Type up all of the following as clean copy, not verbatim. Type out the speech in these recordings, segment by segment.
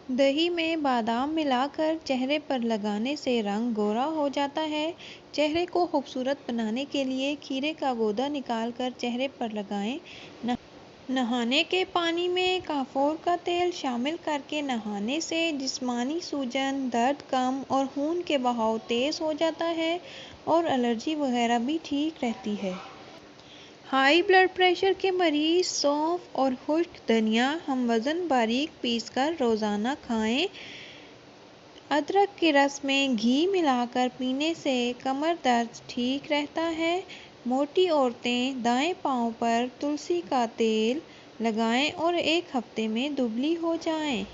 दही में बादाम मिलाकर चेहरे पर लगाने से रंग गोरा हो जाता है। चेहरे को खूबसूरत बनाने के लिए खीरे का गूदा निकालकर चेहरे पर लगाएं। नहाने के पानी में काफोर का तेल शामिल करके नहाने से जिस्मानी सूजन, दर्द कम और खून के बहाव तेज हो जाता है और एलर्जी वगैरह भी ठीक रहती है। हाई ब्लड प्रेशर के मरीज सौंफ और खुश्क धनिया हम वज़न बारीक पीसकर रोज़ाना खाएं। अदरक के रस में घी मिलाकर पीने से कमर दर्द ठीक रहता है। मोटी औरतें दाएं पांव पर तुलसी का तेल लगाएं और 1 हफ्ते में दुबली हो जाएं।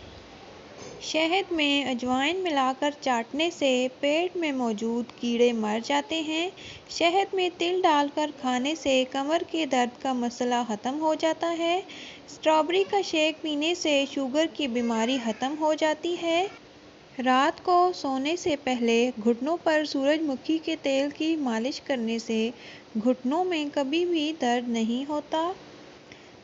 शहद में अजवाइन मिलाकर चाटने से पेट में मौजूद कीड़े मर जाते हैं। शहद में तिल डालकर खाने से कमर के दर्द का मसला ख़त्म हो जाता है। स्ट्रॉबेरी का शेक पीने से शुगर की बीमारी ख़त्म हो जाती है। रात को सोने से पहले घुटनों पर सूरजमुखी के तेल की मालिश करने से घुटनों में कभी भी दर्द नहीं होता।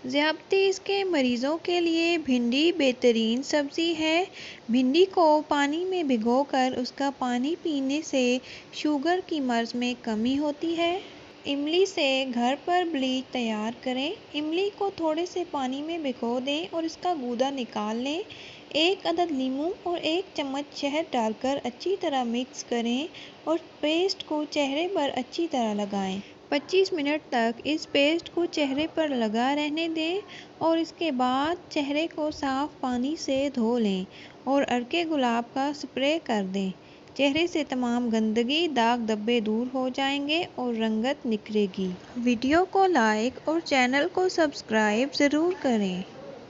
ज़ियादतीस के मरीज़ों के लिए भिंडी बेहतरीन सब्ज़ी है। भिंडी को पानी में भिगोकर उसका पानी पीने से शुगर की मर्ज़ में कमी होती है। इमली से घर पर ब्लीच तैयार करें। इमली को थोड़े से पानी में भिगो दें और इसका गूदा निकाल लें। 1 अदद नींबू और 1 चम्मच शहद डालकर अच्छी तरह मिक्स करें और पेस्ट को चेहरे पर अच्छी तरह लगाएं। 25 मिनट तक इस पेस्ट को चेहरे पर लगा रहने दें और इसके बाद चेहरे को साफ़ पानी से धो लें और अर्के गुलाब का स्प्रे कर दें। चेहरे से तमाम गंदगी, दाग धब्बे दूर हो जाएंगे और रंगत निखरेगी। वीडियो को लाइक और चैनल को सब्सक्राइब ज़रूर करें।